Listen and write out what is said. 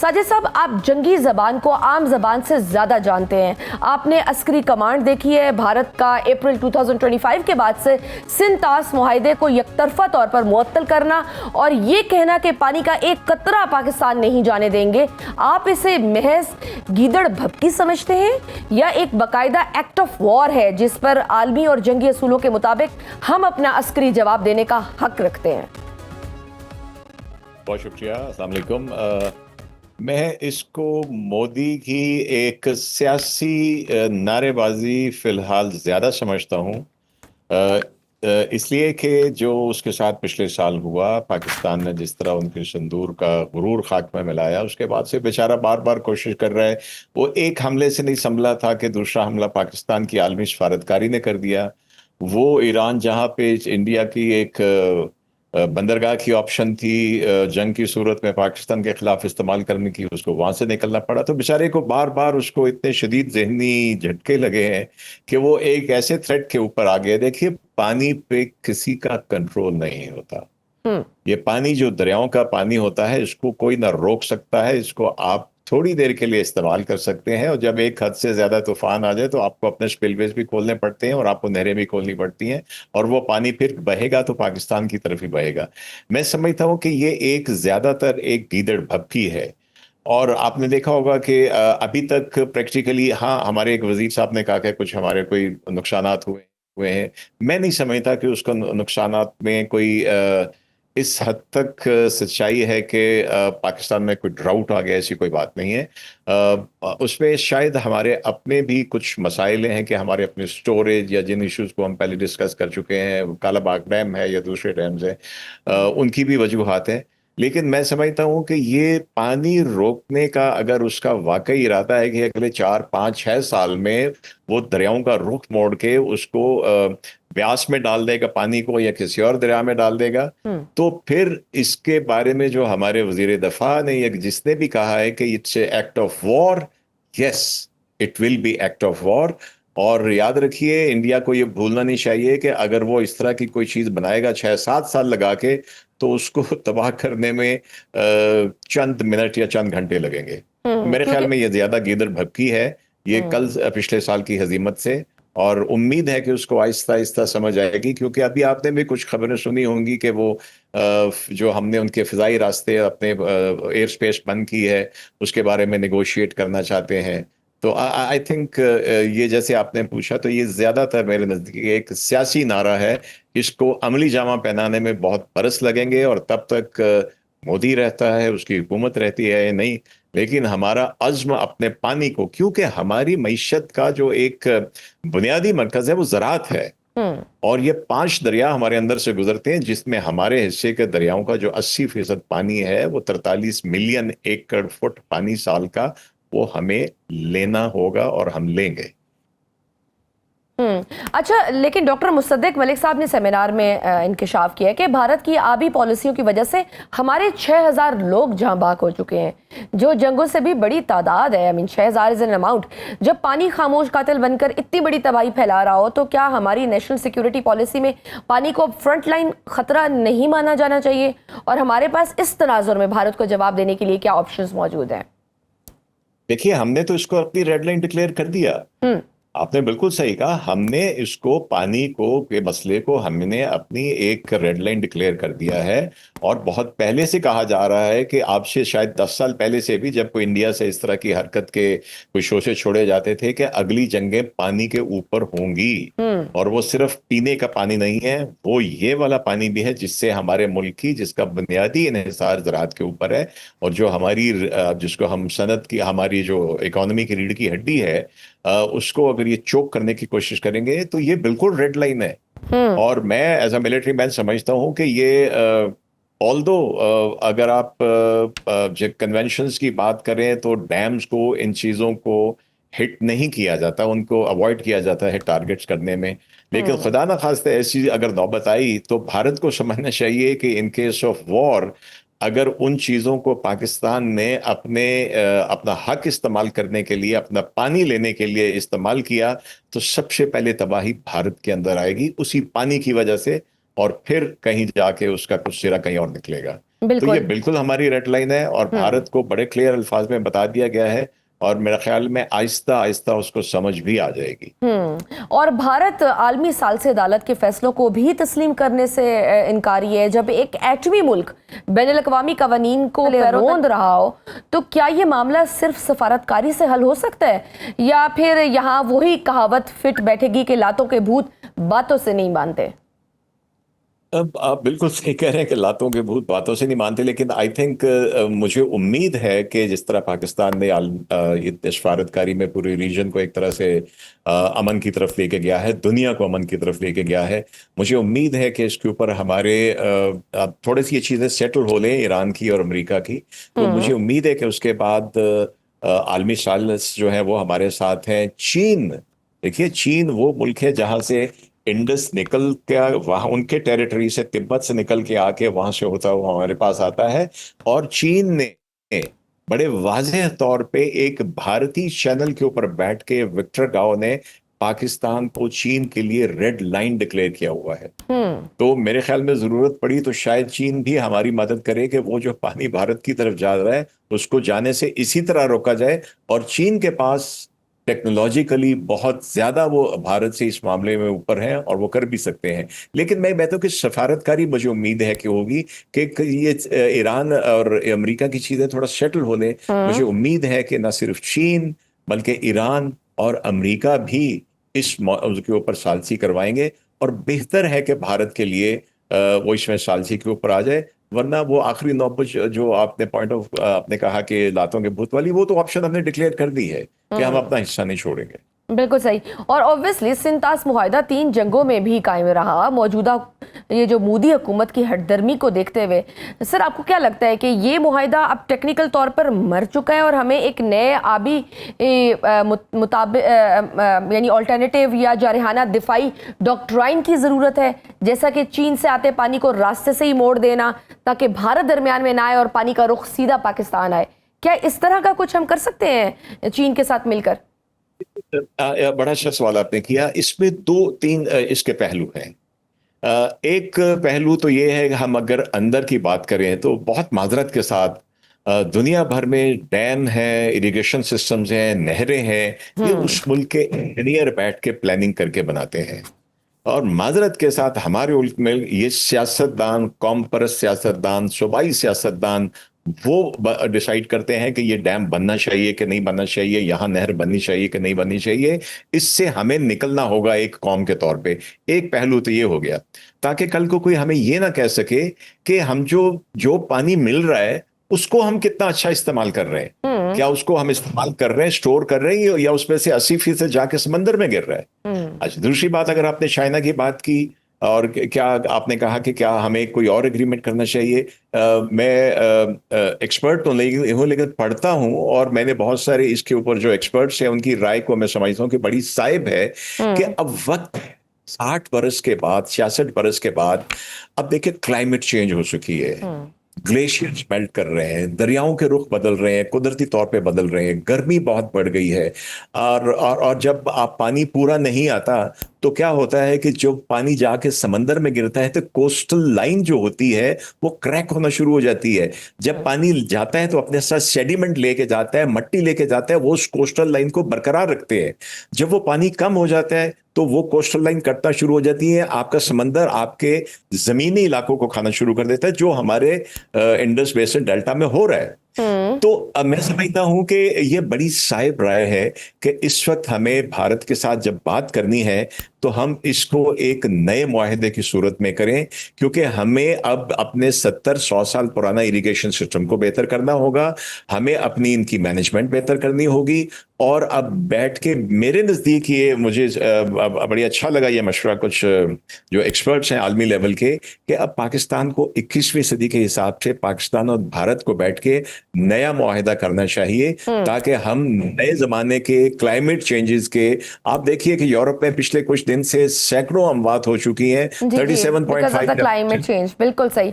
साजिद साहब, आप जंगी जबान को आम जबान से ज्यादा जानते हैं। आपने अस्करी कमांड देखी है। भारत का अप्रैल 2025 के बाद से सिंध-तास मुआहदे को यकतरफा तौर पर मुअत्तल करना और ये कहना कि पानी का एक कतरा पाकिस्तान नहीं जाने देंगे, आप इसे महज गीदड़ भभकी समझते हैं या एक बाकायदा एक्ट ऑफ वॉर है जिस पर आलमी और जंगी असूलों के मुताबिक हम अपना अस्करी जवाब देने का हक रखते हैं? बहुत शुक्रिया। अस्सलाम वालेकुम। मैं इसको मोदी की एक सियासी नारेबाजी फ़िलहाल ज़्यादा समझता हूँ, इसलिए कि जो उसके साथ पिछले साल हुआ, पाकिस्तान ने जिस तरह उनके सिंदूर का गुरूर खाक में मिलाया, उसके बाद से बेचारा बार बार कोशिश कर रहा है। वो एक हमले से नहीं संभला था कि दूसरा हमला पाकिस्तान की आलमी सफारतकारी ने कर दिया। वो ईरान जहाँ पे इंडिया की एक बंदरगाह की ऑप्शन थी जंग की सूरत में पाकिस्तान के खिलाफ इस्तेमाल करने की, उसको वहां से निकलना पड़ा। तो बेचारे को बार बार उसको इतने शदीद जहनी झटके लगे हैं कि वो एक ऐसे थ्रेट के ऊपर आ गया। देखिए, पानी पे किसी का कंट्रोल नहीं होता। ये पानी जो दरियाओं का पानी होता है, इसको कोई ना रोक सकता है। इसको आप थोड़ी देर के लिए इस्तेमाल कर सकते हैं और जब एक हद से ज्यादा तूफान आ जाए तो आपको अपने स्पिलवेज भी खोलने पड़ते हैं और आपको नहरें भी खोलनी पड़ती हैं, और वो पानी फिर बहेगा तो पाकिस्तान की तरफ ही बहेगा। मैं समझता हूं कि ये एक ज्यादातर एक गीदड़ भभकी है। और आपने देखा होगा कि अभी तक प्रैक्टिकली, हाँ, हमारे एक वजीर साहब ने कहा कि कुछ हमारे कोई नुकसानात हुए हुए हैं। मैं नहीं समझता कि उसका नुकसानात में कोई इस हद तक सच्चाई है कि पाकिस्तान में कोई ड्राउट आ गया, ऐसी कोई बात नहीं है। उसमें शायद हमारे अपने भी कुछ मसाइल हैं कि हमारे अपने स्टोरेज या जिन इश्यूज को हम पहले डिस्कस कर चुके हैं, काला बाग डैम है या दूसरे डैम्स हैं, उनकी भी वजूहात हैं। लेकिन मैं समझता हूं कि ये पानी रोकने का अगर उसका वाकई इरादा है कि अगले 4 5 6 साल में वो दरियाओं का रुख मोड़ के उसको ब्यास में डाल देगा पानी को या किसी और दरिया में डाल देगा, तो फिर इसके बारे में जो हमारे वजीर दफा ने या जिसने भी कहा है कि it's act of war, yes, it will be act of war. और याद रखिए, इंडिया को ये भूलना नहीं चाहिए कि अगर वो इस तरह की कोई चीज बनाएगा 6 7 साल लगा के, तो उसको तबाह करने में चंद मिनट या चंद घंटे लगेंगे। मेरे ख्याल में ये ज्यादा गीदड़ भभकी है, ये कल पिछले साल की हजीमत से। और उम्मीद है कि उसको आहिस्ता आहिस्ता समझ आएगी, क्योंकि अभी आपने भी कुछ खबरें सुनी होंगी कि वो जो हमने उनके फिजाई रास्ते अपने एयर स्पेस बंद की है, उसके बारे में नेगोशिएट करना चाहते हैं। तो आई थिंक ये जैसे आपने पूछा, तो ये ज्यादातर मेरे नजदीक एक सियासी नारा है। इसको अमली जामा पहनाने में बहुत बरस लगेंगे, और तब तक मोदी रहता है, उसकी हुकूमत रहती है नहीं, लेकिन हमारा अज़्म अपने पानी को, क्योंकि हमारी मईशत का जो एक बुनियादी मरकज है वो ज़राअत है। और ये 5 दरिया हमारे अंदर से गुजरते हैं, जिसमें हमारे हिस्से के दरियाओं का जो 80% पानी है, वो 43 मिलियन एकड़ फुट पानी साल का, वो हमें लेना होगा और हम लेंगे। अच्छा, लेकिन डॉक्टर मुसद्दिक मलिक साहब ने सेमिनार में इंकिशाफ किया कि भारत की आबी पॉलिसियों की वजह से हमारे 6000 लोग जहां बाग हो चुके हैं, जो जंगों से भी बड़ी तादाद है। 6000 इज एन अमाउंट। जब पानी खामोश कातिल बनकर इतनी बड़ी तबाही फैला रहा हो, तो क्या हमारी नेशनल सिक्योरिटी पॉलिसी में पानी को फ्रंट लाइन खतरा नहीं माना जाना चाहिए? और हमारे पास इस तनाजुर में भारत को जवाब देने के लिए क्या ऑप्शन मौजूद हैं? देखिए, हमने तो इसको अपनी रेड लाइन डिक्लेयर कर दिया। आपने बिल्कुल सही कहा, हमने इसको पानी को के मसले को हमने अपनी एक रेड लाइन डिक्लेयर कर दिया है। और बहुत पहले से कहा जा रहा है कि आपसे शायद 10 साल पहले से भी, जब कोई इंडिया से इस तरह की हरकत के कोई शोषे छोड़े जाते थे, कि अगली जंगें पानी के ऊपर होंगी। और वो सिर्फ पीने का पानी नहीं है, वो ये वाला पानी भी है जिससे हमारे मुल्क की, जिसका बुनियादी इन्हिसार ज़राअत के ऊपर है, और जो हमारी जिसको हम सनत की, हमारी जो इकोनॉमी की रीढ़ की हड्डी है, उसको अगर ये चोक करने की कोशिश करेंगे तो ये बिल्कुल रेड लाइन है। और मैं एज अ मिलिट्री मैन समझता हूं कि ये ऑल्दो अगर आप कन्वेंशंस की बात करें, तो डैम्स को, इन चीज़ों को हिट नहीं किया जाता, उनको अवॉइड किया जाता है टारगेट्स करने में। लेकिन खुदा ना खास्ते ऐसी अगर नौबत आई, तो भारत को समझना चाहिए कि इन केस ऑफ वॉर, अगर उन चीज़ों को पाकिस्तान ने अपना हक इस्तेमाल करने के लिए, अपना पानी लेने के लिए इस्तेमाल किया, तो सबसे पहले तबाही भारत के अंदर आएगी उसी पानी की वजह से, और फिर कहीं जाके उसका कुछ सिरा कहीं और निकलेगा। तो बिल्कुल। ये बिल्कुल हमारी रेड लाइन है और भारत को बड़े क्लियर अल्फाज में बता दिया गया है, और मेरा ख्याल में आहिस्ता आहिस्ता उसको समझ भी आ जाएगी। और भारत आलमी सालिसी अदालत के फैसलों को भी तस्लीम करने से इनकारी है। जब एक एटमी मुल्क बैनुल अक़वामी कवानीन को रोंद रहा हो, तो क्या ये मामला सिर्फ सफारतकारी से हल हो सकता है, या फिर यहाँ वही कहावत फिट बैठेगी कि लातों के भूत बातों से नहीं मानते? अब आप बिल्कुल सही कह रहे हैं कि लातों के भूत बातों से नहीं मानते, लेकिन आई थिंक मुझे उम्मीद है कि जिस तरह पाकिस्तान ने ये सफारतकारी में पूरे रीजन को एक तरह से अमन की तरफ लेके गया है, दुनिया को अमन की तरफ लेके गया है, मुझे उम्मीद है कि इसके ऊपर हमारे अब थोड़ी सी ये चीज़ें सेटल हो लें, ईरान की और अमेरिका की, तो मुझे उम्मीद है कि उसके बाद आलमी सालिस जो है वो हमारे साथ हैं। चीन, देखिए चीन वो मुल्क है जहां से इंडस निकल के वहां उनके टेरिटरी से, तिब्बत से निकल के आके वहां से होता हुआ हमारे पास आता है, और चीन ने बड़े वाज़ेह तौर पे एक भारतीय चैनल के ऊपर बैठ के विक्टर गाओ ने पाकिस्तान को चीन के लिए रेड लाइन डिक्लेयर किया हुआ है। तो मेरे ख्याल में जरूरत पड़ी तो शायद चीन भी हमारी मदद करे कि वो जो पानी भारत की तरफ जा रहा है उसको जाने से इसी तरह रोका जाए, और चीन के पास टेक्नोलॉजिकली बहुत ज्यादा वो भारत से इस मामले में ऊपर हैं और वो कर भी सकते हैं। लेकिन मैं तो कि सफारतकारी मुझे उम्मीद है कि होगी कि ये ईरान और अमेरिका की चीजें थोड़ा सेटल होने, मुझे उम्मीद है कि न सिर्फ चीन बल्कि ईरान और अमेरिका भी इस उसके ऊपर सालसी करवाएंगे, और बेहतर है कि भारत के लिए वो इसमें सालसी के ऊपर आ जाए, वरना वो आखिरी नौबत जो आपने पॉइंट ऑफ आपने कहा कि लातों के भूत वाली, वो तो ऑप्शन हमने डिक्लेयर कर दी है कि हम अपना हिस्सा नहीं छोड़ेंगे। बिल्कुल सही। और ऑब्वियसली सिंतास मुआहिदा 3 जंगों में भी कायम रहा। मौजूदा ये जो मोदी हुकूमत की हटदर्मी को देखते हुए, सर आपको क्या लगता है कि ये मुआहिदा अब टेक्निकल तौर पर मर चुका है और हमें एक नए आबी मुताबिक यानी अल्टरनेटिव या जारहाना दिफाई डॉक्ट्राइन की ज़रूरत है, जैसा कि चीन से आते पानी को रास्ते से ही मोड़ देना ताकि भारत दरमियान में ना आए और पानी का रुख सीधा पाकिस्तान आए? क्या इस तरह का कुछ हम कर सकते हैं चीन के साथ मिलकर? बड़ा अच्छा सवाल आपने किया। इसमें 2-3 इसके पहलू हैं। एक पहलू तो ये है कि हम अगर अंदर की बात करें तो बहुत माजरत के साथ दुनिया भर में डैम है, इरिगेशन सिस्टम्स हैं, नहरें हैं, ये उस मुल्क के इंजीनियर बैठ के प्लानिंग करके बनाते हैं, और माजरत के साथ हमारे मुल्क में ये सियासतदान, कौम परस्त सियासतदान, सूबाई सियासतदान वो डिसाइड करते हैं कि ये डैम बनना चाहिए कि नहीं बनना चाहिए, यहाँ नहर बननी चाहिए कि नहीं बननी चाहिए। इससे हमें निकलना होगा एक कौम के तौर पे। एक पहलू तो ये हो गया, ताकि कल को कोई हमें ये ना कह सके कि हम जो जो पानी मिल रहा है उसको हम कितना अच्छा इस्तेमाल कर रहे हैं, क्या उसको हम इस्तेमाल कर रहे हैं, स्टोर कर रहे हैं, या उसमें से 80% जाके समंदर में गिर रहा है। अच्छा, दूसरी बात, अगर आपने चाइना की बात की और क्या आपने कहा कि क्या हमें कोई और एग्रीमेंट करना चाहिए, मैं एक्सपर्ट तो नहीं हूँ लेकिन पढ़ता हूँ, और मैंने बहुत सारे इसके ऊपर जो एक्सपर्ट्स हैं उनकी राय को मैं समझता हूँ कि बड़ी साइब है कि अब वक्त 60 बरस के बाद, 66 बरस के बाद, अब देखिए क्लाइमेट चेंज हो चुकी है, ग्लेशियर्स मेल्ट कर रहे हैं, दरियाओं के रुख बदल रहे हैं, कुदरती तौर पे बदल रहे हैं, गर्मी बहुत बढ़ गई है, और जब आप पानी पूरा नहीं आता तो क्या होता है कि जो पानी जाके समंदर में गिरता है तो कोस्टल लाइन जो होती है वो क्रैक होना शुरू हो जाती है। जब पानी जाता है तो अपने साथ सेडिमेंट लेके जाता है, मट्टी लेके जाता है, वो उस कोस्टल लाइन को बरकरार रखते हैं। जब वो पानी कम हो जाता है तो वो कोस्टल लाइन कटना शुरू हो जाती है, आपका समंदर आपके जमीनी इलाकों को खाना शुरू कर देता है, जो हमारे इंडस बेसिन डेल्टा में हो रहा है। तो मैं समझता हूं कि ये बड़ी साइब राय है कि इस वक्त हमें भारत के साथ जब बात करनी है तो हम इसको एक नए मुआहदे की सूरत में करें, क्योंकि हमें अब अपने 70-100 साल पुराना इरिगेशन सिस्टम को बेहतर करना होगा, हमें अपनी इनकी मैनेजमेंट बेहतर करनी होगी, और अब बैठ के मेरे नज़दीक ये मुझे बड़ी अच्छा लगा ये मशवरा कुछ जो एक्सपर्ट्स हैं आलमी लेवल के, कि अब पाकिस्तान को 21वीं सदी के हिसाब से पाकिस्तान और भारत को बैठ के नया मुआहिदा करना चाहिए, ताकि हम नए जमाने के क्लाइमेट चेंजेस के, आप देखिए कि यूरोप में पिछले कुछ दिन से सैकड़ों अमवात हो चुकी हैं, 37.5 क्लाइमेट चेंज। बिल्कुल सही।